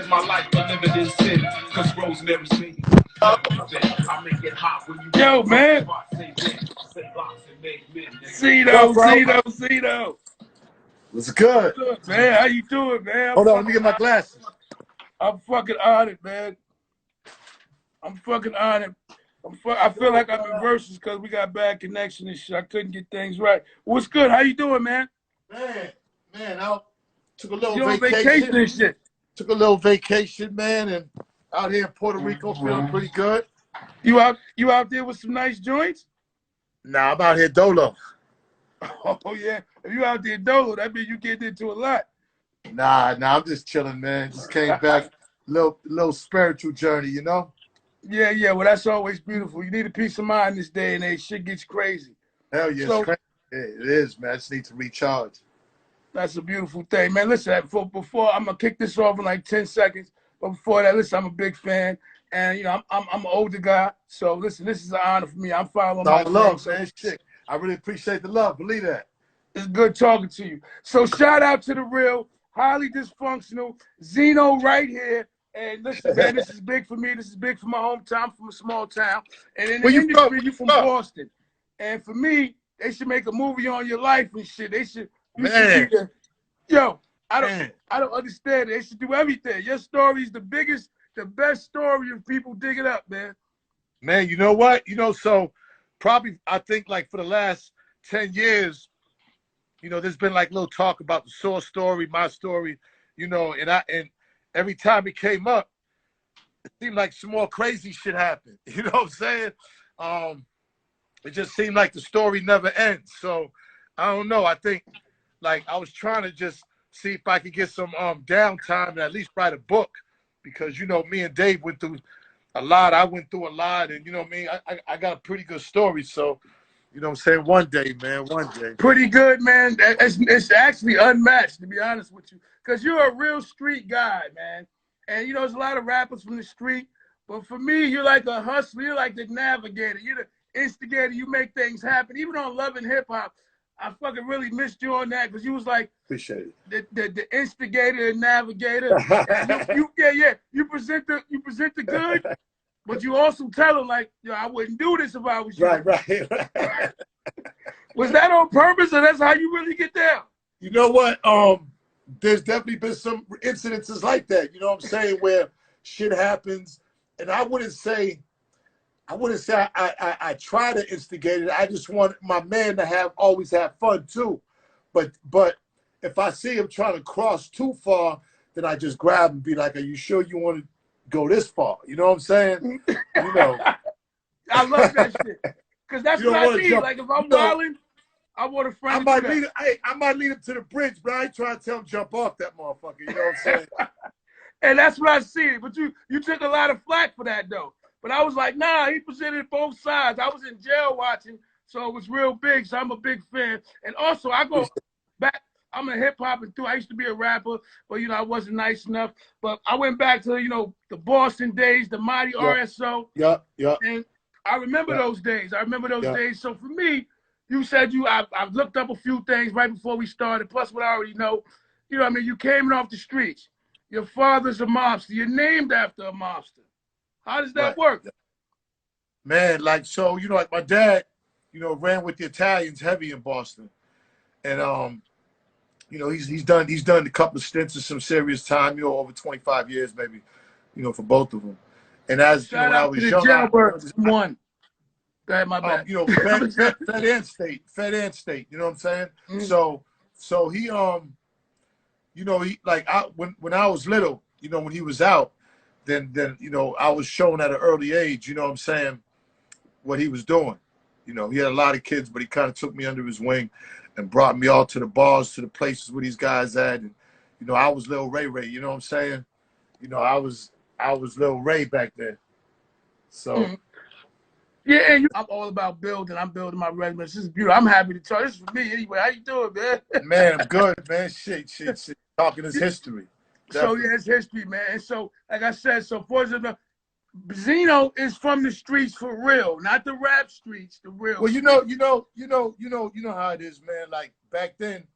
in my life, but living in sin. Cause Rosemary say, I make it hot when you. Yo, man. Cito. What's good? What's up, man? How you doing, man? Hold on, let me get my glasses. I'm fucking honored, man. I'm fucking honored. I feel like I'm in verses because we got bad connection and shit. I couldn't get things right. What's good? How you doing, man? Man, I took a little vacation and shit. Took a little vacation, man, and out here in Puerto Rico, feeling pretty good. You out there with some nice joints? Nah, I'm out here dolo. Oh yeah, if you out there dolo, that means you get into a lot. Nah, I'm just chilling, man. Just came back, little spiritual journey, you know. Yeah. Well, that's always beautiful. You need a peace of mind this day and age. Shit gets crazy. Hell yeah, it's crazy. It is, man. I just need to recharge. That's a beautiful thing, man. Listen, before I'm gonna kick this off in like 10 seconds, but before that, listen, I'm a big fan, and you know I'm an older guy, so listen, this is an honor for me. I'm following my love, man. Shit, I really appreciate the love. Believe that. It's good talking to you. So shout out to the real, highly dysfunctional Zeno right here. And listen, man, this is big for me. This is big for my hometown. I'm from a small town, and in the industry, you from Boston. And for me, they should make a movie on your life and shit. They should. Yo, I don't understand it. They should do everything. Your story is the best story of people dig it up, man. Man, you know what? You know, so probably I think like for the last 10 years, you know, there's been like little talk about the Source story, my story, you know, and every time it came up, it seemed like some more crazy shit happened. You know what I'm saying? It just seemed like the story never ends. So I don't know. I think like I was trying to just see if I could get some downtime and at least write a book, because you know me and Dave went through a lot. I went through a lot, and you know what I mean. I got a pretty good story. So you know what I'm saying. One day, man. One day. Pretty good, man. It's actually unmatched, to be honest with you, because you're a real street guy, man. And you know there's a lot of rappers from the street, but for me, you're like a hustler. You're like the navigator. You're the instigator. You make things happen. Even on Love and Hip Hop, I fucking really missed you on that because you was like the instigator and navigator. You present the good, but you also tell them like, yo, I wouldn't do this if I was you. Right. Was that on purpose, or that's how you really get down? You know what? There's definitely been some incidences like that. You know what I'm saying, where shit happens, and I wouldn't say I try to instigate it. I just want my man to always have fun too. But if I see him trying to cross too far, then I just grab him and be like, "Are you sure you want to go this far?" You know what I'm saying? You know. I love that shit. Because that's what I need. Like if I'm wilding, I want a friend. I might lead him to the bridge, but I ain't trying to tell him jump off that motherfucker. You know what I'm saying? And that's what I see. But you took a lot of flack for that though. But I was like, nah, he presented both sides. I was in jail watching, so it was real big. So I'm a big fan. And also, I go back. I'm a hip hop and I used to be a rapper, but you know I wasn't nice enough. But I went back to the Boston days, the mighty RSO. Yeah. And I remember those days. I remember those days. So for me, you said I've looked up a few things right before we started. Plus, what I already know, you know, what I mean, you came in off the streets. Your father's a mobster. You're named after a mobster. How does that work? Man, like, so, you know, like my dad, you know, ran with the Italians heavy in Boston. And, you know, he's done a couple of stints of some serious time, you know, over 25 years maybe, you know, for both of them. And as, you know, when I was young, one. Go ahead, my bad. You know, Fed and state, you know what I'm saying? Mm-hmm. So he, you know, when I was little, you know, when he was out, then you know, I was shown at an early age, you know what I'm saying, what he was doing. You know, he had a lot of kids, but he kind of took me under his wing and brought me all to the bars, to the places where these guys at. And, you know, I was Lil Ray, you know what I'm saying? You know, I was Lil Ray back then. So. Yeah, and I'm all about building. I'm building my regiments. This is beautiful. I'm happy to talk. This is for me anyway. How you doing, man? Man, I'm good, man. Shit. Talking is history. Definitely. So yeah, it's history, man. And so, like I said, so for example, Benzino is from the streets for real, not the rap streets, the real. Well, you know how it is, man. Like back then,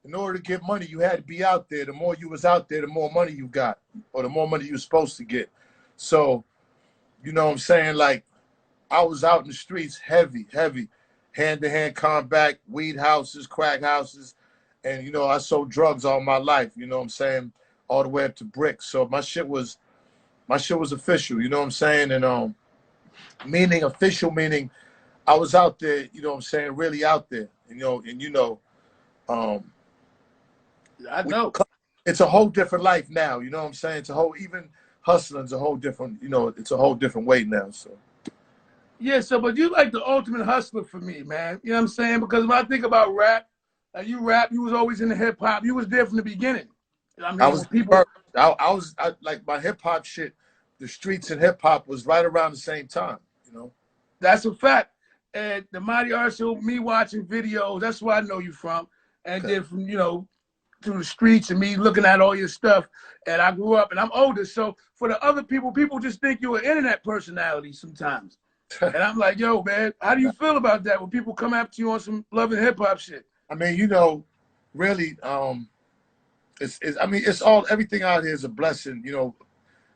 in order to get money, you had to be out there. The more you was out there, the more money you got, or the more money you was supposed to get. So, you know what I'm saying? Like, I was out in the streets heavy, hand-to-hand combat, weed houses, crack houses. And, you know, I sold drugs all my life, you know what I'm saying? All the way up to bricks. So my shit was official, you know what I'm saying? And meaning official, meaning I was out there, you know what I'm saying, really out there. Um I know. it's a whole different life now, you know what I'm saying? It's a whole, even hustling's a whole different, you know, it's a whole different way now. So Yeah, so but you like the ultimate hustler for me, man. You know what I'm saying? Because when I think about rap, you rap, you was always into hip hop. You was there from the beginning. I mean, I when was people I like my hip hop shit, the streets and hip hop was right around the same time, you know. that's a fact. And the Mighty Arsenal, me watching videos, that's where I know you from. And Okay. then from, you know, through the streets and me looking at all your stuff. And I grew up and I'm older. So for the other people, people just think you're an internet personality sometimes. And I'm like, yo, man, how do you feel about that when people come after you on some love and hip hop shit? I mean, you know, really, I mean, it's all, everything out here is a blessing, you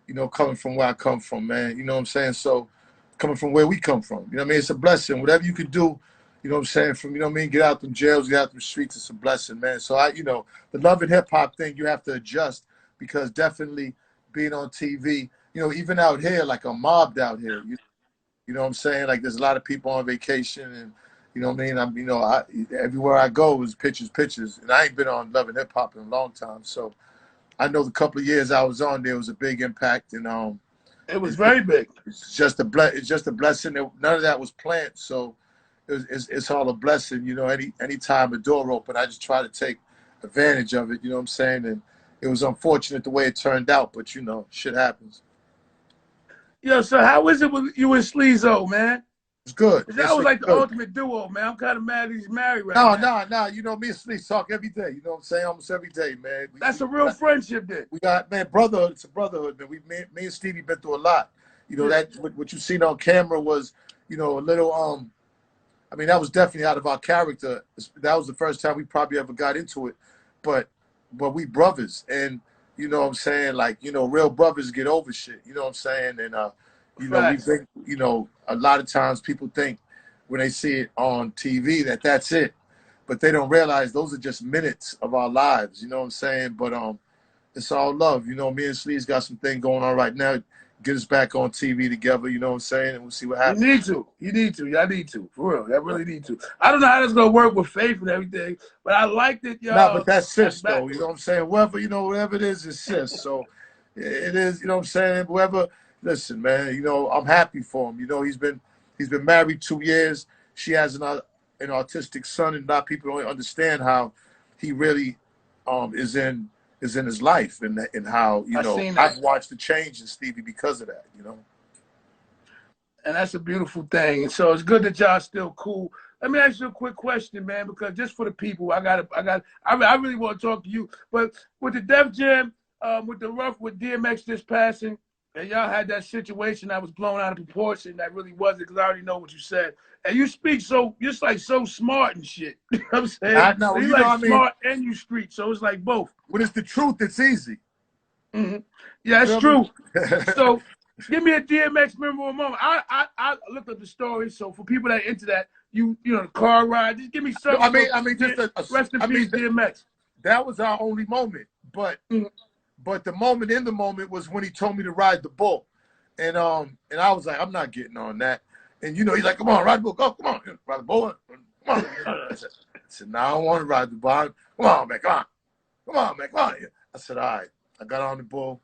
know, coming from where I come from, man. You know what I'm saying? So coming from where we come from, you know what I mean? It's a blessing. Whatever you could do, you know what I'm saying, from, you know what I mean, get out them jails, get out them streets, it's a blessing, man. So you know, the love and hip hop thing, you have to adjust, because definitely being on TV, you know, even out here, like I'm mobbed out here, you know what I'm saying? Like there's a lot of people on vacation, and you know what I mean? You know, everywhere I go is pictures. And I ain't been on love and hip hop in a long time. So I know the couple of years I was on there was a big impact, and It was very big. it's just a blessing. None of that was planned, so it's all a blessing. You know, anytime a door open, I just try to take advantage of it. You know what I'm saying? And it was unfortunate the way it turned out, but you know, shit happens. Yo, so how is it with you and Sleezo, man? It's good. Because that It's was like the good. ultimate duo, man. I'm kind of mad he's married right now. No. You know, me and Sleep talk every day. You know what I'm saying? Almost every day, man. That's a real friendship then. We got, man, brotherhood. It's a brotherhood, man. Me and Stevie been through a lot. You know, that what you seen on camera was, you know, a little, I mean, that was definitely out of our character. That was the first time we probably ever got into it. But we brothers. And, you know what I'm saying? Like, you know, real brothers get over shit. You know what I'm saying? And, you know, we think, you know, a lot of times people think when they see it on TV that that's it. But they don't realize those are just minutes of our lives. You know what I'm saying? But it's all love. You know, me and Slee's got some thing going on right now. Get us back on TV together, you know what I'm saying? And we'll see what happens. You need to. You need to. Y'all need to. For real. Y'all really need to. I don't know how that's going to work with Faith and everything, but I liked it, y'all. Nah, but that's sis, though. You know what I'm saying? Whoever, you know, whatever it is sis. So it is, you know what I'm saying? Whoever, listen, man, you know, I'm happy for him. You know, he's been married 2 years. She has an autistic son, and a lot of people don't understand how he really is in his life, and how, you know, I've watched the change in Stevie because of that, you know. And that's a beautiful thing. And so it's good that y'all still cool. Let me ask you a quick question, man, because just for the people, I really want to talk to you. But with the Def Jam, with DMX just passing, and y'all had that situation that was blown out of proportion, that really wasn't, because I already know what you said. And you speak so, just like so smart and shit. You know what I'm saying? I know, so you like smart and you street, so it's like both. When it's the truth, it's easy. Mm-hmm. Yeah, that's true. So give me a DMX memorable moment. I looked up the story, so for people that are into that, you know, the car ride, just give me something. I mean, just rest in peace, DMX. That was our only moment, but the moment in the moment was when he told me to ride the bull, and I was like, I'm not getting on that. And you know, he's like, come on, ride the bull, go, come on, ride the bull, come on. I said, no, I don't want to ride the bull. Come on, man, come on, man, come on. I said, all right. I got on the bull,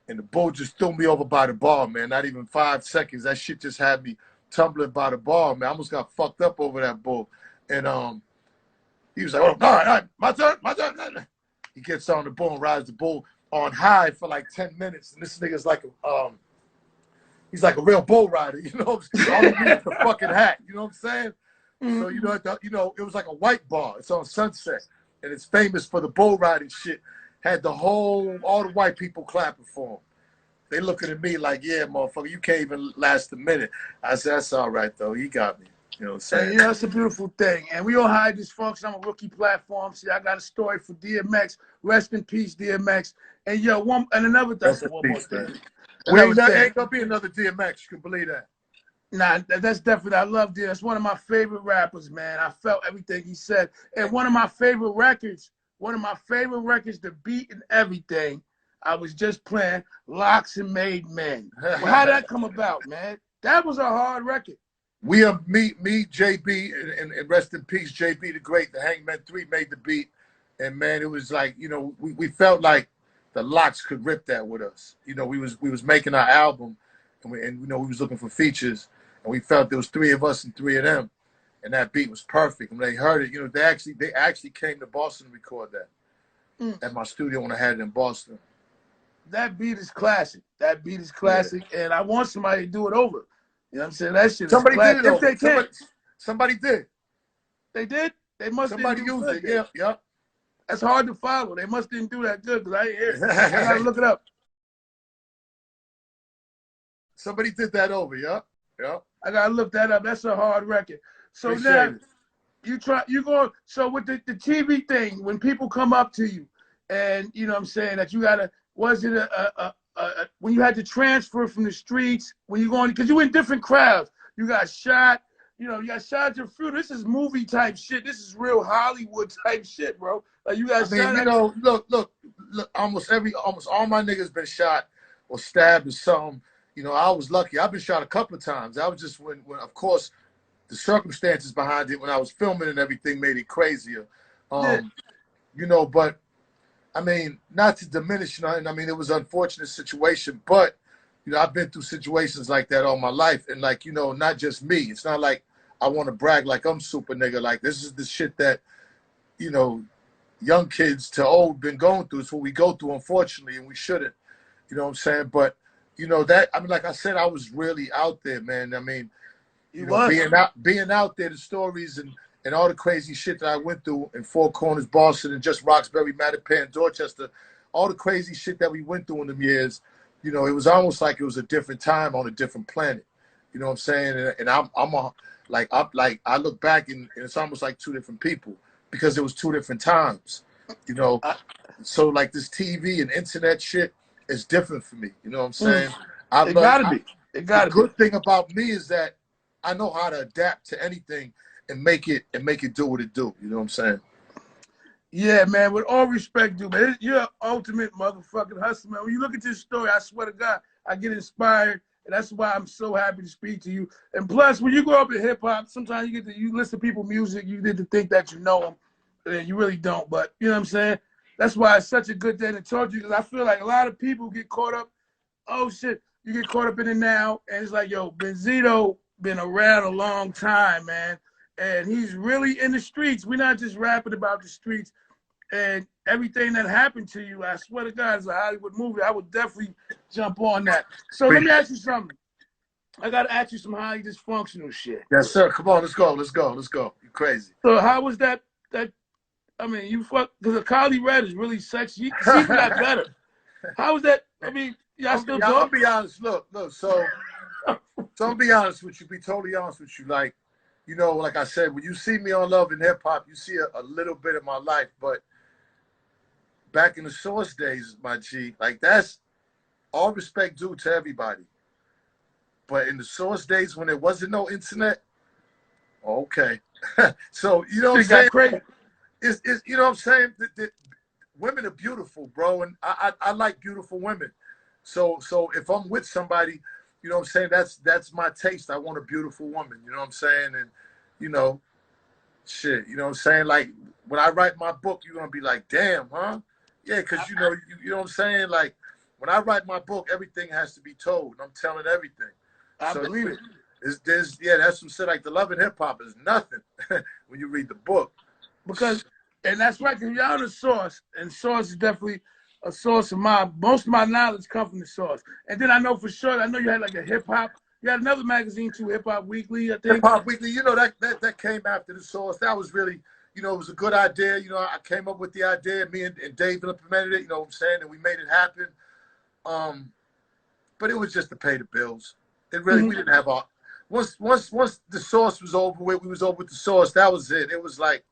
and the bull just threw me over by the bar, man. Not even 5 seconds. That shit just had me tumbling by the bar, man. I almost got fucked up over that bull. And he was like, oh, all right, my turn. He gets on the bull and rides the bull on high for like 10 minutes. And this nigga's like he's like a real bull rider, you know. All he needs is a fucking hat, you know what I'm saying? So you know, it was like a white bar. It's on Sunset, and it's famous for the bull riding shit. Had all the white people clapping for him. They looking at me like, yeah, motherfucker, you can't even last a minute. I said, that's all right, though. He got me. You know what I'm And saying? you know, it's a beautiful thing. And we all hide dysfunction. I'm a rookie platform. See, I got a story for DMX. Rest in peace, DMX. And yo, Rest in one more peace, thing. man. Another thing. Ain't gonna be another DMX. You can believe that. Nah, that's definitely, I love DMX. That's one of my favorite rappers, man. I felt everything he said. And one of my favorite records, the beat and everything, I was just playing Locks and Made Men. Well, how'd that come about, man? That was a hard record. We are me, JB, and rest in peace, JB the Great, the Hangman 3 made the beat. And man, it was like, you know, we felt like the Lox could rip that with us. You know, we was making our album and you know, we was looking for features and we felt there was 3 of us and 3 of them. And that beat was perfect. And when they heard it, you know, they actually came to Boston to record that at my studio when I had it in Boston. That beat is classic. Yeah. And I want somebody to do it over. You know what I'm saying? That shit is classic. Did it if over. they can. Somebody did. They did? They must Somebody used it. Good. Yeah. That's hard to follow. They must didn't do that good because I didn't hear it. I gotta look it up. Somebody did that over, yeah. I gotta look that up. That's a hard record. So now you go. So with the TV thing, when people come up to you, and you know what I'm saying that you gotta, was it when you had to transfer from the streets when you going, because you in different crowds, you got shot. You know, you got shot at your funeral. This is movie type shit. This is real Hollywood type shit, bro. Like you got shot. You know, look. Almost all my niggas been shot or stabbed or something. You know, I was lucky. I've been shot a couple of times. I was just when of course, the circumstances behind it when I was filming and everything made it crazier. You know, but I mean, not to diminish nothing. I mean, it was an unfortunate situation, but you know, I've been through situations like that all my life, and like, you know, not just me. It's not like I want to brag like I'm super nigga. Like this is the shit that, you know, young kids to old been going through. It's what we go through, unfortunately, and we shouldn't. You know what I'm saying? But you know that, I mean, like I said, I was really out there, man. I mean, you know, being out there, the stories and all the crazy shit that I went through in Four Corners, Boston, and just Roxbury, Mattapan, Dorchester, all the crazy shit that we went through in them years. You know, it was almost like it was a different time on a different planet. You know what I'm saying? And I look back and it's almost like 2 different people because it was 2 different times. You know, so like this TV and internet shit is different for me. You know what I'm saying? It gotta be. The good thing about me is that I know how to adapt to anything and make it do what it do. You know what I'm saying? Yeah, man. With all respect, dude, man, you're an ultimate motherfucking hustler, man. When you look at this story, I swear to God, I get inspired, and that's why I'm so happy to speak to you. And plus, when you grow up in hip hop, sometimes you listen to people's music, you get to think that you know them, and you really don't. But you know what I'm saying? That's why it's such a good day to talk to you, because I feel like a lot of people get caught up. Oh shit, you get caught up in it now, and it's like, yo, Benzino been around a long time, man. And he's really in the streets. We're not just rapping about the streets. And everything that happened to you, I swear to God, is a Hollywood movie. I would definitely jump on that. So let me ask you something. I got to ask you some highly dysfunctional shit. Yes, sir. Come on, let's go. You crazy. So how was that, I mean, you fuck, because a Kylie Red is really sexy. She got better. How was that? I mean, y'all still talk? I'll be honest. Look, so I'll be honest with you, be totally honest with you. Like, you know, like I said, when you see me on Love and Hip Hop, you see a little bit of my life. But back in the Source days, my G, like that's all respect due to everybody. But in the Source days when there wasn't no internet, okay. So, you know what I'm saying? Crazy. It's, you know what I'm saying? The women are beautiful, bro. And I like beautiful women. So if I'm with somebody, you know what I'm saying? That's my taste. I want a beautiful woman. You know what I'm saying? And, you know, shit, you know what I'm saying? Like, when I write my book, you're going to be like, damn, huh? Yeah, because, you know what I'm saying? Like, when I write my book, everything has to be told. I'm telling everything. I believe it. That's some shit like the Love and Hip Hop is nothing when you read the book. Because, and that's right, because y'all the Source, and Source is definitely a source of most of my knowledge come from the Source. And then I know for sure, I know you had like a hip hop, you had another magazine too, Hip Hop Weekly, I think. Hip Hop Weekly, you know, that came after the Source. That was really, you know, it was a good idea. You know, I came up with the idea, me and Dave implemented it, you know what I'm saying, and we made it happen. But it was just to pay the bills. It really, we didn't have once the sauce was over with, we was over with the sauce. That was it. It was like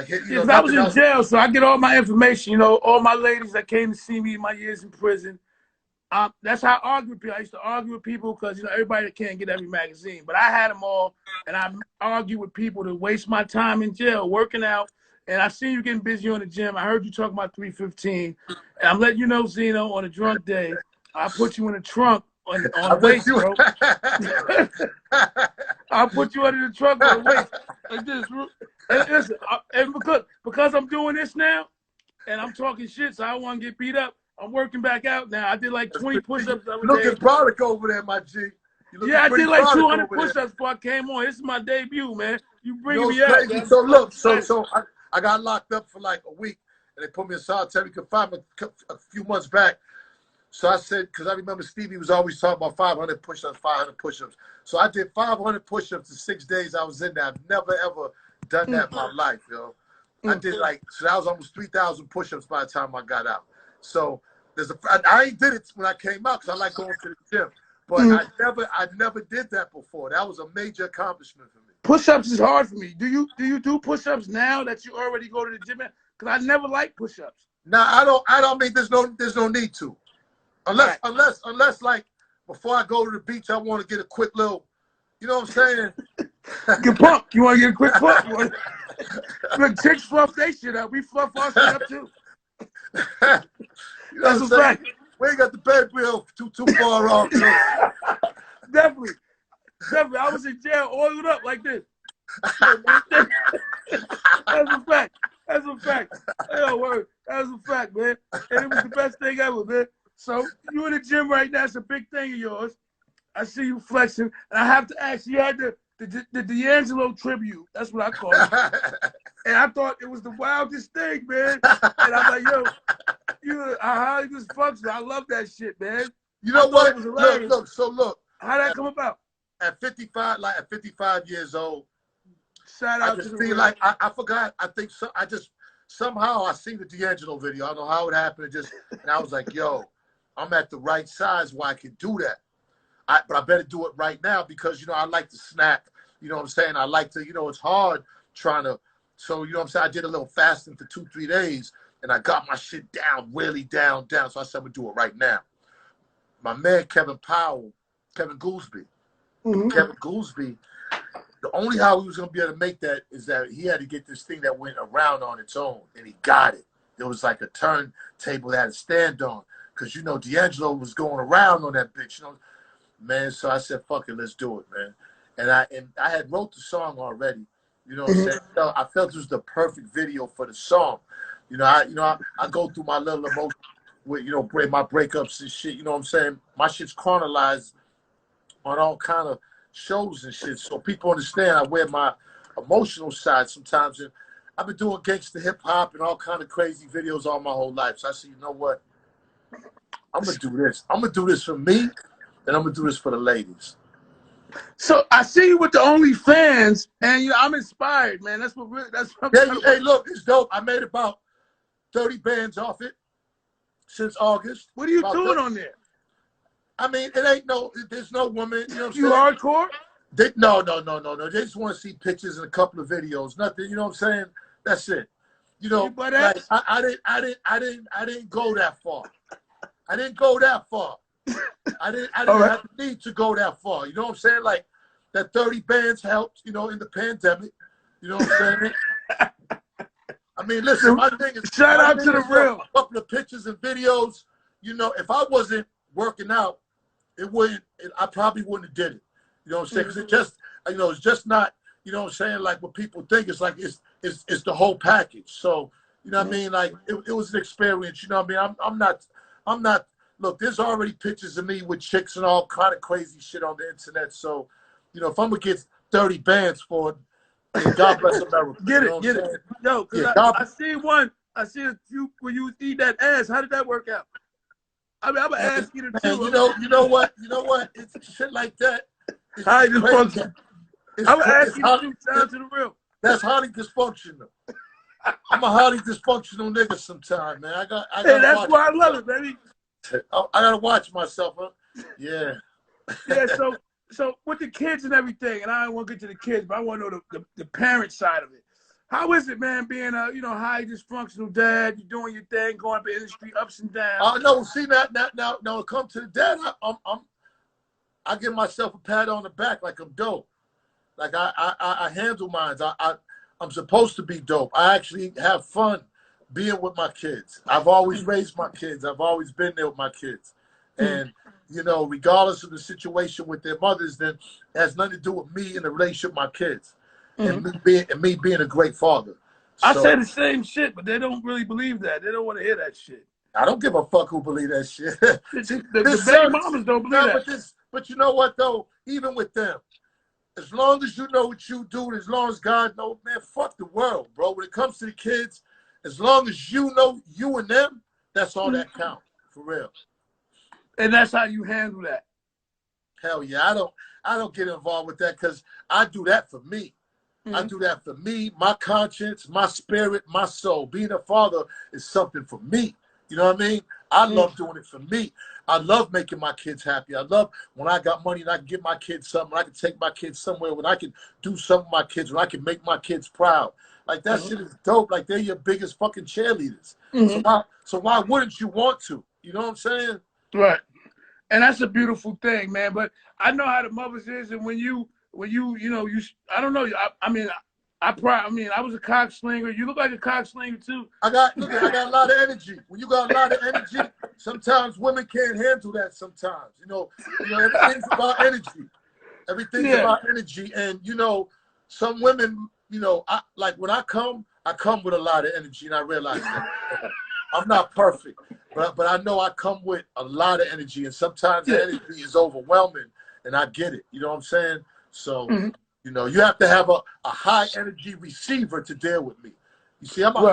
you know, I was nothing in else. jail, so I get all my information. You know, all my ladies that came to see me in my years in prison. That's how I argue with people. I used to argue with people because, you know, everybody can't get every magazine. But I had them all, and I argue with people to waste my time in jail working out. And I see you getting busy on the gym. I heard you talking about 315. And I'm letting you know, Zeno, on a drunk day, I put you in the trunk on weights, bro. I'll put you under the trunk on weights. Like this. And listen, and because I'm doing this now, and I'm talking shit, so I don't want to get beat up, I'm working back out now. I did like 20 push-ups the other day. Looking product over there, my G. Yeah, I did like 200 push-ups before I came on. This is my debut, man. You bringing me out. Man. So look, so I got locked up for like a week, and they put me in solitary confinement a few months back. So I said, because I remember Stevie was always talking about 500 push-ups, 500 push-ups. So I did 500 push-ups in 6 days I was in there. I've never, ever done that in my life, yo. I did so that was almost 3,000 push-ups by the time I got out. So I ain't did it when I came out because I like going to the gym. But I never did that before. That was a major accomplishment for me. Push-ups is hard for me. Do you do push-ups now that you already go to the gym? Because I never like push-ups. No, I don't mean there's no need to. Unless like before I go to the beach, I want to get a quick little, you know what I'm saying? Get pumped. You want to get a quick pump? Look, chicks fluff they shit up. We fluff our shit up too. You know That's a fact. We ain't got the baby wheel too far off. You know? Definitely. I was in jail oiled up like this. That's a fact. Hell, word. That's a fact, man. And it was the best thing ever, man. So you in the gym right now. It's a big thing of yours. I see you flexing. And I have to ask, you had the D'Angelo tribute. That's what I call it. And I thought it was the wildest thing, man. And I'm like, yo, you highly dysfunctional. I love that shit, man. You know what? Look. How'd that come about? At 55 years old, shout out I just to feel like I forgot. I think so. I just somehow I seen the D'Angelo video. I don't know how it happened. And I was like, yo, I'm at the right size where I can do that. But I better do it right now because, you know, I like to snack. You know what I'm saying? I like to, you know, it's hard trying to. So, you know what I'm saying? I did a little fasting for 2-3 days and I got my shit down, really down. So I said, I'm going to do it right now. My man, Kevin Goolsby, Kevin Goolsby, the only how he was going to be able to make that is that he had to get this thing that went around on its own, and he got it. There was like a turntable that had to stand on because, you know, D'Angelo was going around on that bitch, you know. Man, so I said, fuck it, let's do it, man. And I had wrote the song already, you know what I'm saying? I felt it was the perfect video for the song. You know, I go through my little emotion with, you know, my breakups and shit, you know what I'm saying? My shit's chronologized on all kind of shows and shit, so people understand I wear my emotional side sometimes. And I've been doing gangster hip hop and all kind of crazy videos all my whole life. So I said, you know what? I'm gonna do this. I'm gonna do this for me, and I'm gonna do this for the ladies. So I see you with the OnlyFans, and you know I'm inspired, man. That's what Hey, look, it's dope. I made about 30 bands off it since August. What are you doing on there? I mean, there's no woman, you know what I'm saying? You hardcore? No. They just want to see pictures and a couple of videos. Nothing, you know what I'm saying? That's it. You know, like, I didn't go that far. I didn't go that far. I didn't have the need to go that far. You know what I'm saying? Like, that 30 bands helped, you know, in the pandemic. You know what I'm saying? I mean, listen, my thing is, shout out to the real. A couple of pictures and videos. You know, if I wasn't working out, I probably wouldn't have did it. You know what I'm saying? Because it just, you know, it's just not, you know what I'm saying, like what people think. It's like it's the whole package. So, you know what I mean? Like it was an experience. You know what I mean? I'm not. Look, there's already pictures of me with chicks and all kind of crazy shit on the internet. So, you know, if I'm gonna get 30 bands for it, then God bless America. Get it. Yo, because I see one. I see a few when you eat that ass. How did that work out? I mean, I'm gonna ask you to too. You know what? It's shit like that. I'm gonna ask you to shoot down to the real. That's highly dysfunctional. I'm a highly dysfunctional nigga sometimes, man. I that's why I love it, baby. I gotta watch myself, huh? Yeah. Yeah, so with the kids and everything, and I don't want to get to the kids, but I want to know the parent side of it. How is it, man, being a high dysfunctional dad? You doing your thing, going up the industry, ups and downs. No, see now when it comes to the dad, I give myself a pat on the back like I'm dope. Like I handle mine. I'm supposed to be dope. I actually have fun being with my kids. I've always raised my kids. I've always been there with my kids. And, regardless of the situation with their mothers, then it has nothing to do with me and the relationship with my kids and me being a great father. I say the same shit, but they don't really believe that. They don't want to hear that shit. I don't give a fuck who believe that shit. The baby mamas don't believe that. But you know what, though? Even with them, as long as you know what you do, as long as God knows, man, fuck the world, bro. When it comes to the kids, as long as you know you and them, that's all that counts, for real. And that's how you handle that. Hell yeah, I don't get involved with that because I do that for me. I do that for me, my conscience, my spirit, my soul. Being a father is something for me. You know what I mean? I love doing it for me. I love making my kids happy. I love when I got money and I can give my kids something, when I can take my kids somewhere, when I can do something with my kids, when I can make my kids proud. Like that shit is dope. Like they're your biggest fucking cheerleaders. So why wouldn't you want to? You know what I'm saying? Right. And that's a beautiful thing, man. But I know how the mothers is, and when you I don't know. I was a cock slinger. You look like a cock slinger too. I got a lot of energy. When you got a lot of energy, sometimes women can't handle that. Sometimes, everything's about energy. Everything's about energy, and some women, I like when I come with a lot of energy, and I realize that I'm not perfect, but I know I come with a lot of energy, and sometimes the energy is overwhelming, and I get it. You know what I'm saying? So, you have to have a high energy receiver to deal with me. You see, I'm a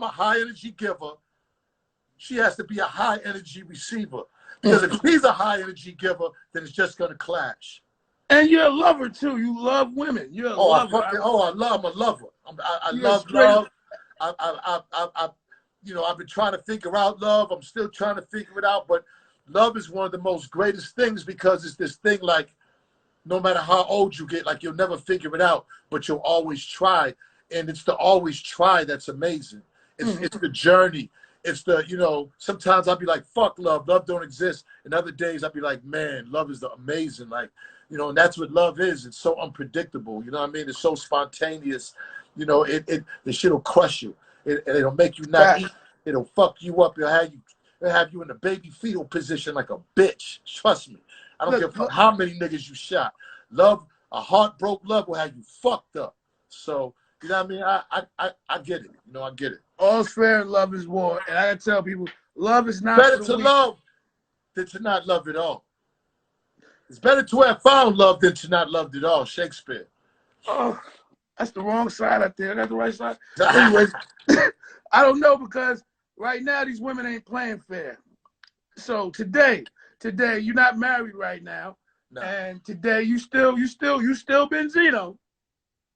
high energy giver. She has to be a high energy receiver. Because if she's a high energy giver, then it's just gonna clash. And you're a lover too. You love women. You're a lover. I'm a lover. I love love. I've been trying to figure out love. I'm still trying to figure it out. But love is one of the most greatest things because it's this thing like, no matter how old you get, like you'll never figure it out, but you'll always try. And it's the always try that's amazing. It's the journey. It's the, sometimes I'll be like, fuck love. Love don't exist. And other days I'll be like, man, love is amazing. Like, and that's what love is. It's so unpredictable. You know what I mean? It's so spontaneous. The shit will crush you. It'll make you not eat. It'll fuck you up. It'll have you in a baby fetal position like a bitch. Trust me. I don't give a fuck how many niggas you shot. Love, a heartbroken love will have you fucked up. So, you know what I mean? I get it. I get it. All's fair in love is war. And I gotta tell people, love is not better to love than to not love at all. It's better to have found love than to not love at all. Shakespeare. Oh, that's the wrong side out there. That's the right side. Anyways, I don't know because right now these women ain't playing fair. So today, you're not married right now. No. And today you still Benzino.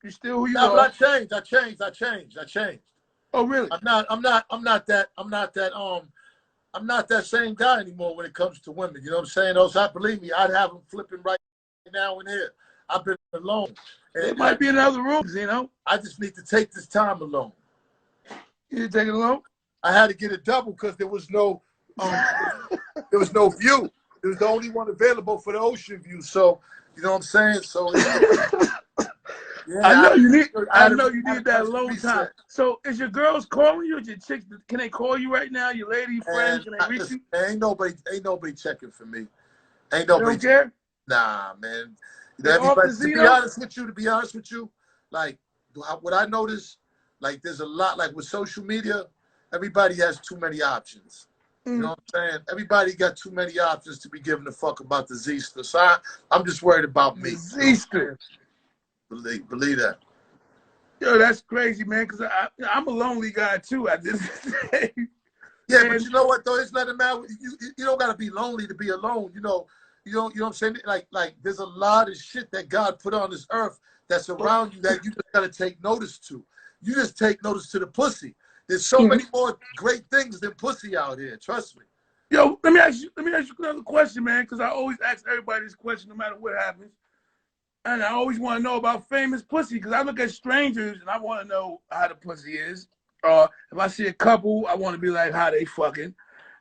You still who you are. I changed. Oh really? I'm not that same guy anymore when it comes to women. You know what I'm saying? Also, believe me, I'd have them flipping right now and here. I've been alone. It might be in other rooms, I just need to take this time alone. You need to take it alone? I had to get a double because there was no view. It was the only one available for the ocean view. So, you know what I'm saying? So, I know you need that alone time. So, is your girls calling you? Is your chicks? Can they call you right now? Your lady friends? Can they reach you? Ain't nobody checking for me. Ain't They nobody. don't care? Nah, man. To be honest with you, like what I noticed, like there's a lot, like with social media, everybody has too many options. You know what I'm saying? Everybody got too many options to be giving a fuck about the Z-ster. So I'm just worried about me. Z-ster. Believe that. Yo, that's crazy, man, because I'm a lonely guy too. I just Yeah, but you know what though? It's nothing matter. You don't gotta be lonely to be alone. You know what I'm saying? Like there's a lot of shit that God put on this earth that's around you that you just gotta take notice to. You just take notice to the pussy. There's so many more great things than pussy out here. Trust me. Yo, let me ask you another question, man, because I always ask everybody this question no matter what happens. And I always want to know about famous pussy, because I look at strangers and I want to know how the pussy is. If I see a couple, I want to be like, how they fucking.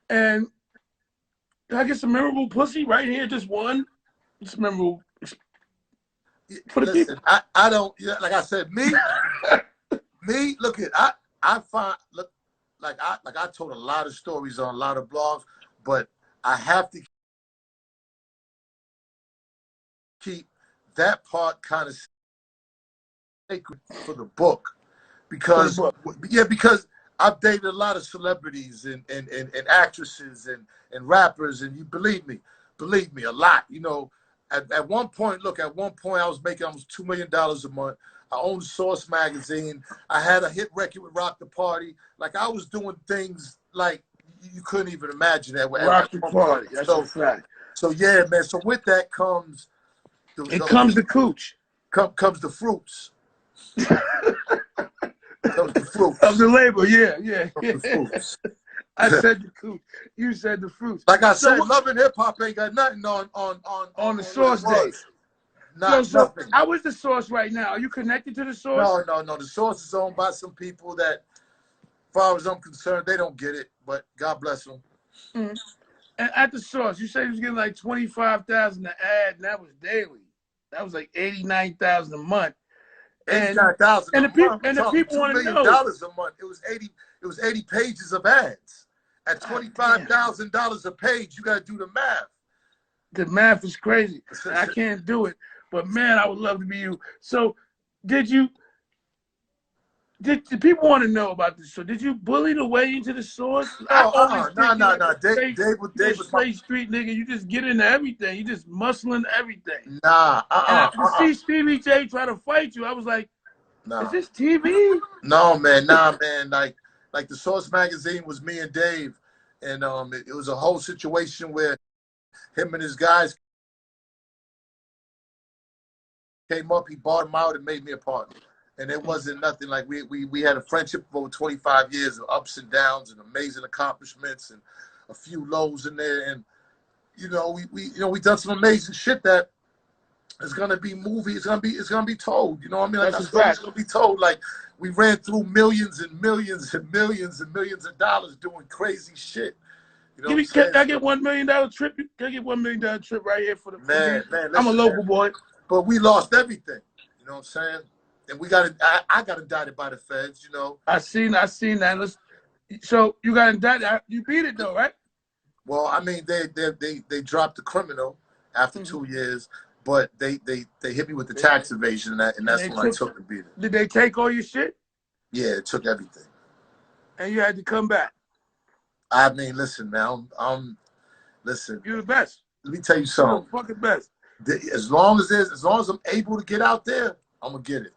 And can I get some memorable pussy right here? Just one. Just memorable for the people. I don't, like I said, me, look at, I find, look, like I told a lot of stories on a lot of blogs, but I have to keep that part kind of sacred for the book, because because I've dated a lot of celebrities and actresses and rappers, and you believe me, a lot. You know, at one point, look, at one point I was making almost $2 million a month. I owned Source magazine. I had a hit record with Rock the Party. Like, I was doing things like you couldn't even imagine that. Rock the Party. That's a fact. So yeah, man. So with that comes comes the cooch. Comes the fruits. Comes the fruits. Of the label, yeah. The fruits. I said the cooch. You said the fruits. Like I said, Love and Hip Hop ain't got nothing on the Source days. Nothing. How is the Source right now? Are you connected to the Source? No. The Source is owned by some people that, as far as I'm concerned, they don't get it. But God bless them. Mm-hmm. And at the Source, you said you was getting like $25,000 an ad, and that was daily. That was like $89,000 a month. $89,000 and a month. And the people want to know. $2 million a month. It was 80 pages of ads. At $25,000 a page, you got to do the math. The math is crazy. I can't do it. But man, I would love to be you. So, did people want to know about this? So, did you bully the way into the Source? No. Dave was straight street nigga. You just get into everything. You just muscling everything. Nah. And I see Stevie J try to fight you. I was like, is this TV? No, man. Nah, man. Like the Source magazine was me and Dave, and it was a whole situation where him and his guys came up, he bought him out and made me a partner. And it wasn't nothing. Like, we had a friendship for over 25 years of ups and downs and amazing accomplishments and a few lows in there. And we done some amazing shit that is gonna be movie. It's gonna be told. You know what I mean? Like, it's gonna be told. Like, we ran through millions and millions and millions and millions of dollars doing crazy shit. You know, can I get $1 million trip? Can I get $1 million trip right here for the man? Listen, I'm a local boy, but we lost everything. You know what I'm saying? And we got I got indicted by the feds. You know. I seen that. So you got indicted. You beat it though, right? Well, I mean, they dropped the criminal after 2 years, but they hit me with the tax evasion, and that's when I took the beating. Did they take all your shit? Yeah, it took everything. And you had to come back. I mean, listen, man. Listen. You're the best. Let me tell you something. You're the fucking best. As long as I'm able to get out there, I'm gonna get it.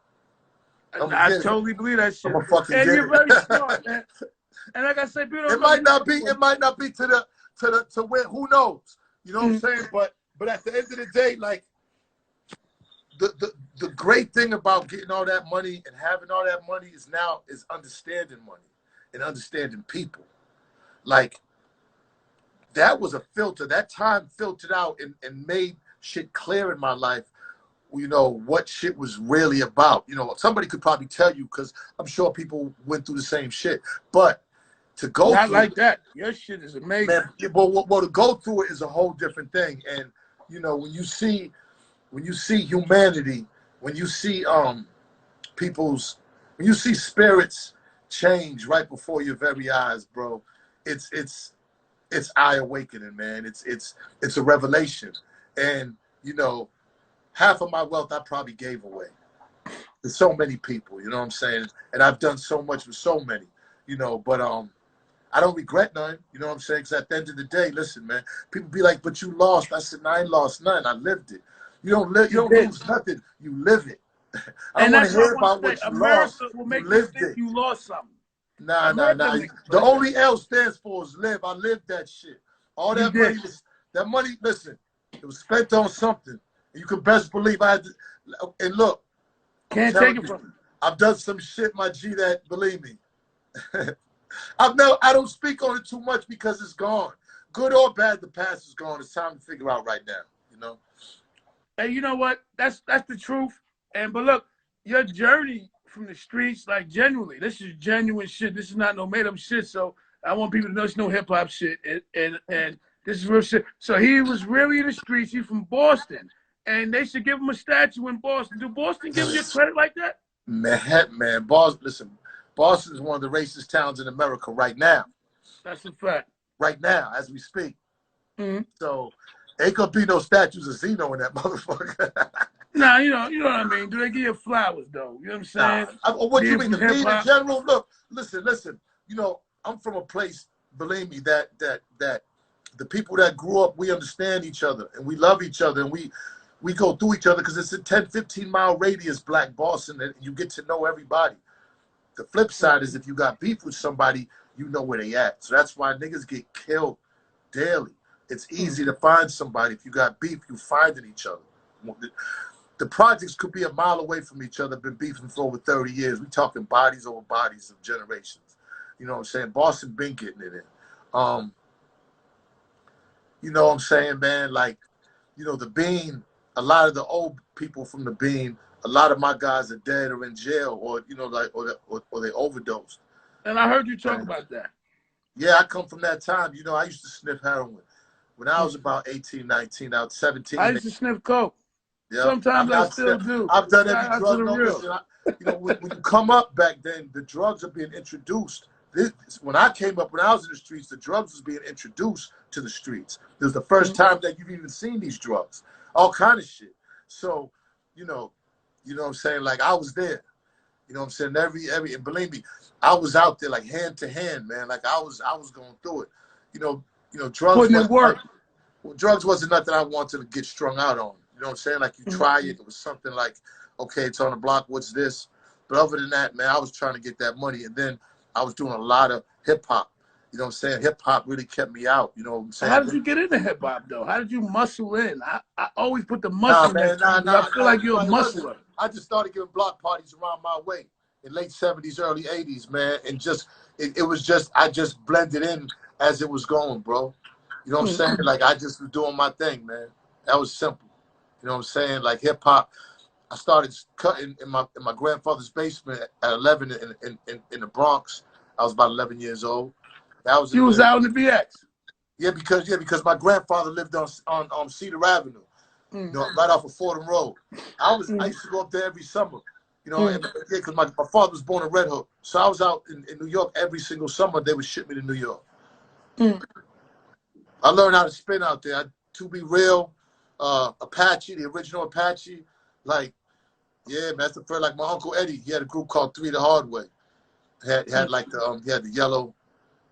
I totally believe that shit. I'm gonna fucking get it. And you're very smart, man. And like I said, it might not be to where, who knows? You know what I'm saying? But at the end of the day, like, the great thing about getting all that money and having all that money is understanding money and understanding people. Like, that was a filter. That time filtered out and made shit clear in my life. You know, what shit was really about. You know, somebody could probably tell you, because I'm sure people went through the same shit. But to go not through like that. Your shit is amazing. Man, well, to go through it is a whole different thing. And you know, when you see humanity, when you see when you see spirits change right before your very eyes, bro, it's eye awakening, man. It's a revelation. And you know, half of my wealth I probably gave away to so many people, you know what I'm saying? And I've done so much with so many, you know, but I don't regret none, you know what I'm saying? Because at the end of the day, listen, man, people be like, but you lost. I said, no, I ain't lost none. I lived it. You don't lose nothing. You live it. I don't want to hear about what you lost. Will make you think you lost something. Nah. The only L stands for is live. I lived that shit. All that money, listen, it was spent on something. You could best believe I had to, and look. Can't take it from you. I've done some shit, my G, that, believe me. I don't speak on it too much because it's gone. good or bad, the past is gone. It's time to figure out right now, you know? And you know what? That's the truth. But look, your journey from the streets, like genuinely, this is genuine shit. This is not no made up shit. So I want people to know it's no hip hop shit. And this is real shit. So he was really in the streets. He's from Boston. And they should give him a statue in Boston. Do Boston give you credit like that? Man, Boston is one of the racist towns in America right now. That's a fact. Right now, as we speak. Mm-hmm. So ain't gonna be no statues of Zeno in that motherfucker. Nah, you know what I mean. Do they give you flowers though? You know what I'm saying? What do you mean? The beat in general? Look, listen. You know, I'm from a place, believe me, that the people that grew up, we understand each other and we love each other and we go through each other because it's a 10, 15-mile radius, Black Boston, and you get to know everybody. The flip side is if you got beef with somebody, you know where they at. So that's why niggas get killed daily. It's easy to find somebody. If you got beef, you finding each other. The projects could be a mile away from each other, been beefing for over 30 years. We talking bodies over bodies of generations. You know what I'm saying? Boston been getting it in. You know what I'm saying, man? Like, you know, the Bean, a lot of the old people from the Bean, a lot of my guys are dead or in jail or, you know, like, or they overdosed. And I heard you talk about that. Yeah, I come from that time. You know, I used to sniff heroin. When I was about 18, 19, I was 17. I used to sniff coke. Yep. Sometimes I still do. I've done every drug. You know, when you come up back then, the drugs are being introduced. When I came up, when I was in the streets, the drugs was being introduced to the streets. This was the first time that you've even seen these drugs. All kind of shit. So, you know what I'm saying? Like, I was there. You know what I'm saying? Every and believe me, I was out there like hand to hand, man. Like I was going through it. You know, drugs. Putting in work. Drugs wasn't nothing I wanted to get strung out on. You know what I'm saying? Like you try it. It was something like, okay, it's on the block. What's this? But other than that, man, I was trying to get that money. And then I was doing a lot of hip hop. You know what I'm saying? Hip hop really kept me out. You know what I'm saying? How did you get into hip hop though? How did you muscle in? I always put the muscle in. I feel like you're a muscler. I just started giving block parties around my way in late 70s, early 80s, man. And just it was just I just blended in as it was going, bro. You know what I'm saying? Like I just was doing my thing, man. That was simple. You know what I'm saying? Like hip hop, I started cutting in my grandfather's basement at 11 in the Bronx. I was about 11 years old. That was you was out in the BX. Yeah, because my grandfather lived on Cedar Avenue, you know, right off of Fordham Road. I used to go up there every summer, you know, because my father was born in Red Hook, so I was out in New York every single summer. They would ship me to New York. I learned how to spin out there. To be real, Apache, the original Apache, like, yeah, man, that's the first. Like my Uncle Eddie, he had a group called Three the Hard Way. Had like he had the yellow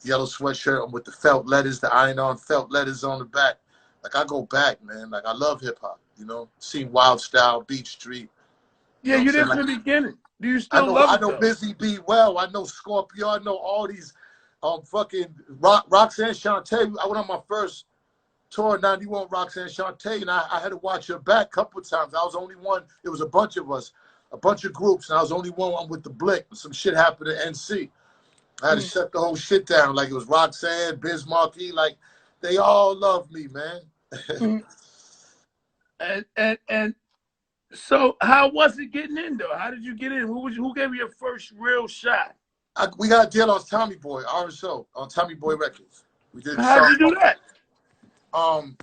sweatshirt with the felt letters, the iron-on felt letters on the back. Like I go back, man. Like I love hip hop. You know, seen Wild Style, Beach Street. Yeah, you did from the beginning. Do you still love it? I know Busy B well. I know Scorpio. I know all these fucking Roxanne Shante. I went on my first tour, 91, Roxanne Shante, and I had to watch her back a couple of times. I was the only one. There was a bunch of us, a bunch of groups, and I was the only one with the blick. Some shit happened at NC. I had to shut the whole shit down. Like it was Roxanne, Biz Markie, like they all loved me, man. And so how was it getting in though? How did you get in? Who gave you your first real shot? We got a deal on Tommy Boy, RSO, on Tommy Boy Records. We did. How did you do that? I'm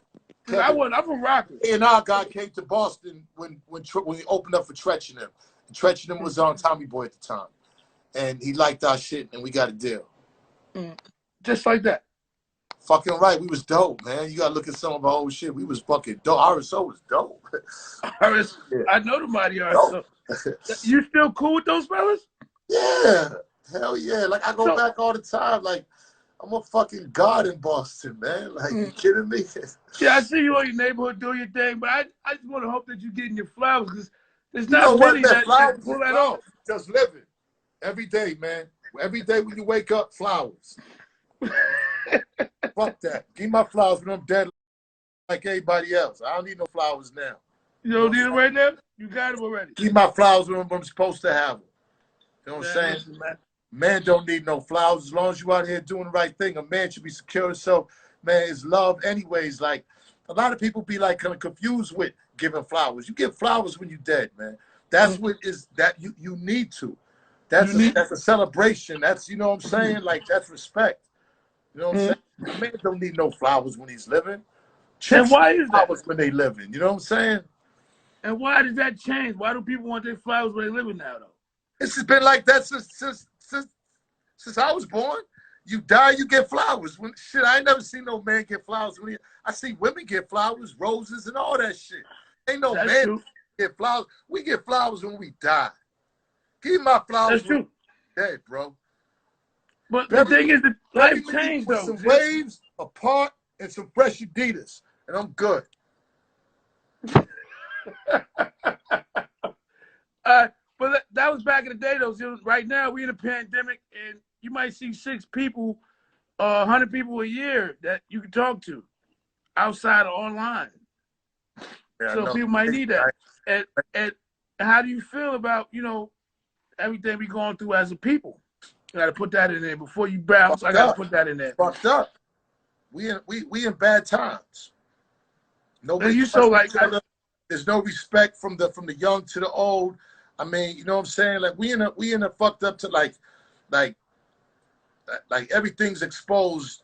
from Rockland. And our guy came to Boston when we opened up for Tretch and them. And Tretch and them was on Tommy Boy at the time. And he liked our shit, and we got a deal. Just like that. Fucking right. We was dope, man. You got to look at some of our old shit. We was fucking dope. RSO was dope. I know the mighty RSO. You still cool with those fellas? Yeah. Hell yeah. Like, I go back all the time. Like, I'm a fucking god in Boston, man. Like, you kidding me? Yeah, I see you on your neighborhood doing your thing, but I just want to hope that you're getting your flowers, because there's not many that pull that off. Just living. Every day, man. Every day when you wake up, flowers. Fuck that. Give me my flowers when I'm dead like everybody else. I don't need no flowers now. You don't need them right now? You got them already. Give me my flowers when I'm supposed to have them. You know what I'm saying? Listen, man. Man don't need no flowers as long as you out here doing the right thing. A man should be secure himself. man, is love anyways. Like, a lot of people be like kind of confused with giving flowers. You give flowers when you're dead, man. That's what is that you need to. That's a celebration. That's, you know what I'm saying? Like, that's respect. You know what I'm saying? A man don't need no flowers when he's living. And Chicks why need is that? flowers when they living. You know what I'm saying? And why does that change? Why do people want their flowers when they living now, though? It's just been like that since I was born. You die, you get flowers. When shit, I ain't never seen no man get flowers. I see women get flowers, roses, and all that shit. Ain't no man get flowers. We get flowers when we die. Give me my flowers. That's true. Hey, bro. But the thing is, that life changed, though. Some waves, a part, and some fresh Adidas, and I'm good. But that was back in the day, though. Right now, we in a pandemic, and you might see 6 people, 100 people a year that you can talk to outside or online. Yeah, so people might need that. And how do you feel about, you know, everything we going through as a people? You got to put that in there before you bounce. I got to put that in there. Fucked up. We in bad times. Nobody. You so like there's no respect from the young to the old. I mean, you know what I'm saying? Like we in a fucked up to like everything's exposed.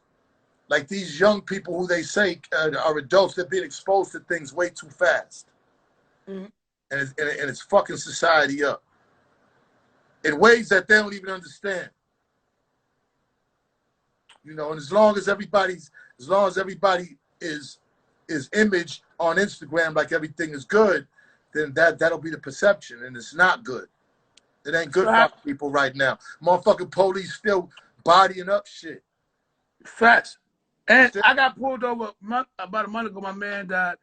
Like these young people who they say are adults, they're being exposed to things way too fast, and it's fucking society up in ways that they don't even understand. You know, and as long as everybody is image on Instagram like everything is good, then that'll be the perception, and it's not good. It ain't good for people right now. Motherfucking police still bodying up shit. Facts. And I got pulled over about a month ago. My man died.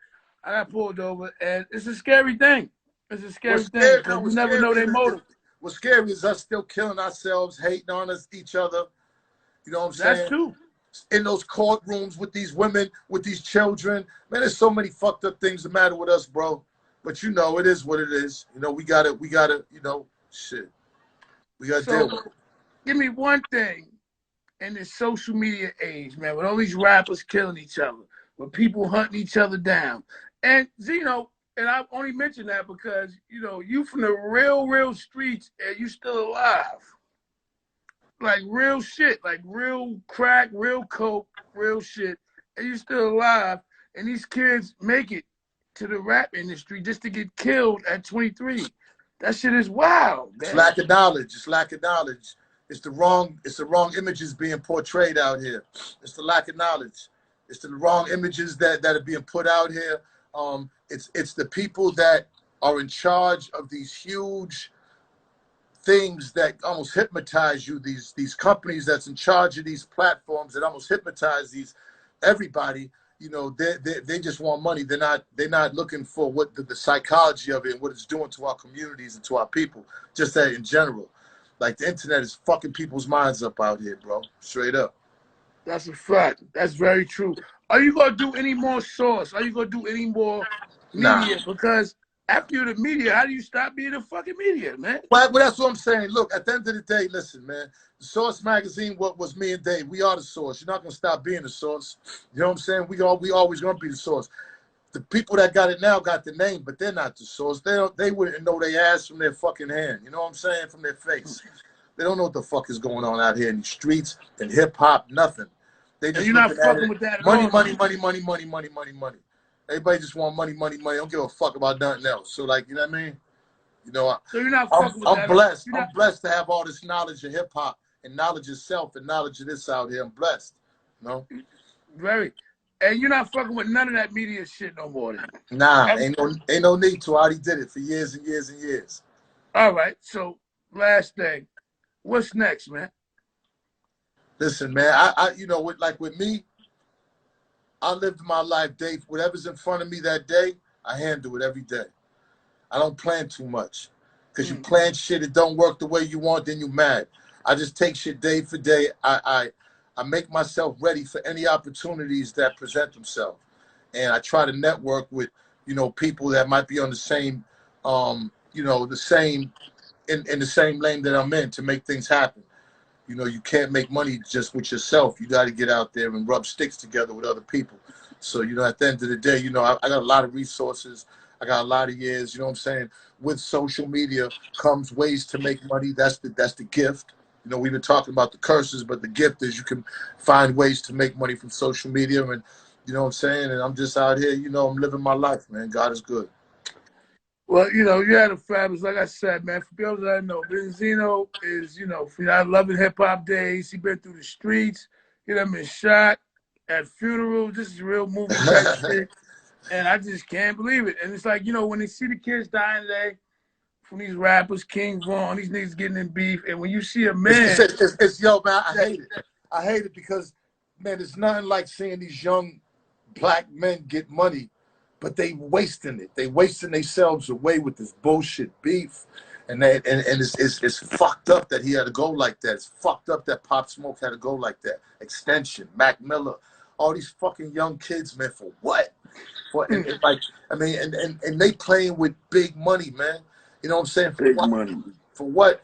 I got pulled over, and it's a scary thing. It's a scary thing. You never know their motive. What's scary is us still killing ourselves, hating on each other. You know what I'm saying? That's true. In those courtrooms with these women, with these children. Man, there's so many fucked up things the matter with us, bro. But you know, it is what it is. You know, we gotta, you know, shit. We gotta deal with it. Give me one thing in this social media age, man, with all these rappers killing each other, with people hunting each other down. And Zeno, and I only mention that because, you know, you from the real streets and you still alive. Like real shit, like real crack, real coke, real shit, and you still alive. And these kids make it to the rap industry just to get killed at 23. That shit is wild, man. It's lack of knowledge. It's lack of knowledge. It's the wrong images being portrayed out here. It's the lack of knowledge. It's the wrong images that are being put out here. It's the people that are in charge of these huge things that almost hypnotize you. These companies that's in charge of these platforms that almost hypnotize everybody. You know, they just want money. They're not looking for what the psychology of it and what it's doing to our communities and to our people. Just that in general. Like the internet is fucking people's minds up out here, bro. Straight up. That's a fact. That's very true. Are you gonna do any more source? Are you gonna do any more media? Nah. Because after you're the media, how do you stop being the fucking media, man? Well, that's what I'm saying. Look, at the end of the day, listen, man. The Source magazine, what was me and Dave, we are the source. You're not gonna stop being the source. You know what I'm saying? We always gonna be the source. The people that got it now got the name, but they're not the source. They wouldn't know their ass from their fucking hand. You know what I'm saying? From their face. They don't know what the fuck is going on out here in the streets and hip hop. Nothing. They just you're not fucking with that at all. Money. Everybody just want money. Don't give a fuck about nothing else. So like, you know what I mean? You know, so you're not fucking with that. I'm blessed. I'm blessed to have all this knowledge of hip hop and knowledge of self and knowledge of this out here. I'm blessed. You know? Very. And you're not fucking with none of that media shit no more. Then. Nah, ain't no need to. I already did it for years and years and years. All right. So last thing, what's next, man? Listen, man. I you know, with me, I lived my life, Dave. Whatever's in front of me that day, I handle it every day. I don't plan too much. Because you plan shit, it don't work the way you want, then you mad. I just take shit day for day. I make myself ready for any opportunities that present themselves. And I try to network with, you know, people that might be on the same, you know, in the same lane that I'm in to make things happen. You know, you can't make money just with yourself. You got to get out there and rub sticks together with other people. So, you know, at the end of the day, you know, I got a lot of resources. I got a lot of years, you know what I'm saying? With social media comes ways to make money. That's the gift. You know, we've been talking about the curses, but the gift is you can find ways to make money from social media. And, you know what I'm saying? And I'm just out here, you know, I'm living my life, man. God is good. Well, you know, you had a fabulous, like I said, man, for people that I know, Benzino is, you know, for I loving hip-hop days. He been through the streets. He done been shot at funerals. This is real movie type shit. And I just can't believe it. And it's like, you know, when they see the kids dying today from these rappers, King Von, these niggas getting in beef, and when you see a man... Yo, man, I hate it. I hate it because, man, it's nothing like seeing these young black men get money, but they wasting it. They wasting themselves away with this bullshit beef. And it's fucked up that he had to go like that. It's fucked up that Pop Smoke had to go like that. Extension, Mac Miller, all these fucking young kids, man, for what? And like, I mean, and they playing with big money, man. You know what I'm saying? For big what? money. For what?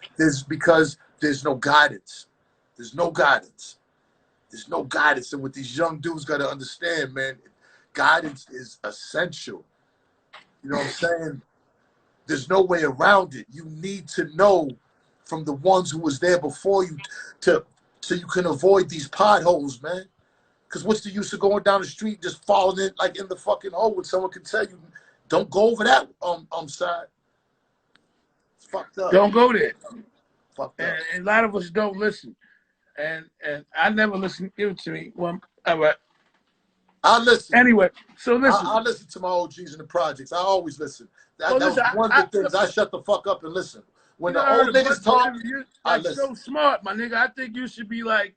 Because there's no guidance. There's no guidance. There's no guidance. And what these young dudes got to understand, man, guidance is essential. You know what I'm saying? There's no way around it. You need to know from the ones who was there before you so you can avoid these potholes, man. Because what's the use of going down the street just falling in like in the fucking hole when someone can tell you, don't go over that side. It's fucked up. Don't go there. Fucked up. And a lot of us don't listen. And I never listen. Give it to me. Well, all right. I'll listen. Anyway, so listen. I'll listen to my OGs in the projects. I always listen. That was one of the things. I shut the fuck up and listen. When the old niggas talk, I listen. So smart, my nigga. I think you should be like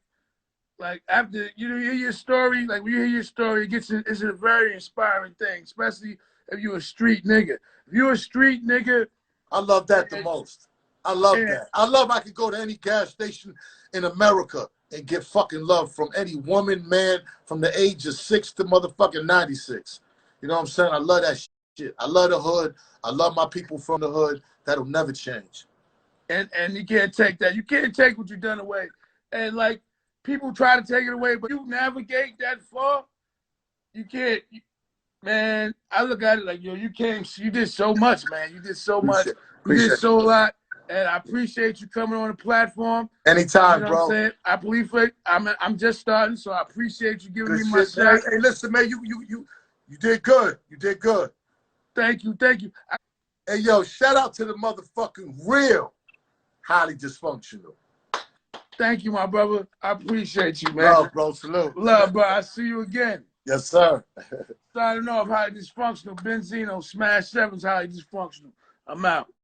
after you hear your story, like when you hear your story, it's a very inspiring thing, especially if you're a street nigga. If you're a street nigga, I love that the most. I love that. I love I could go to any gas station in America and get fucking love from any woman, man, from the age of 6 to motherfucking 96. You know what I'm saying? I love that shit. I love the hood. I love my people from the hood. That'll never change. And you can't take that. You can't take what you've done away. And like, people try to take it away, but you navigate that far, you can't, man, I look at it like, yo, you did so much, man. You did so much. You did so a lot. And I appreciate you coming on the platform. Anytime, you know bro. What I'm saying? I believe it. I'm just starting, so I appreciate you giving me my shot. Hey, listen, man, you did good. You did good. Thank you. Hey, yo, shout out to the motherfucking real highly dysfunctional. Thank you, my brother. I appreciate you, man. Love, bro. Salute. Love, bro. I see you again. Yes, sir. Signing off, highly dysfunctional. Benzino, SMASHEVANS, highly dysfunctional. I'm out.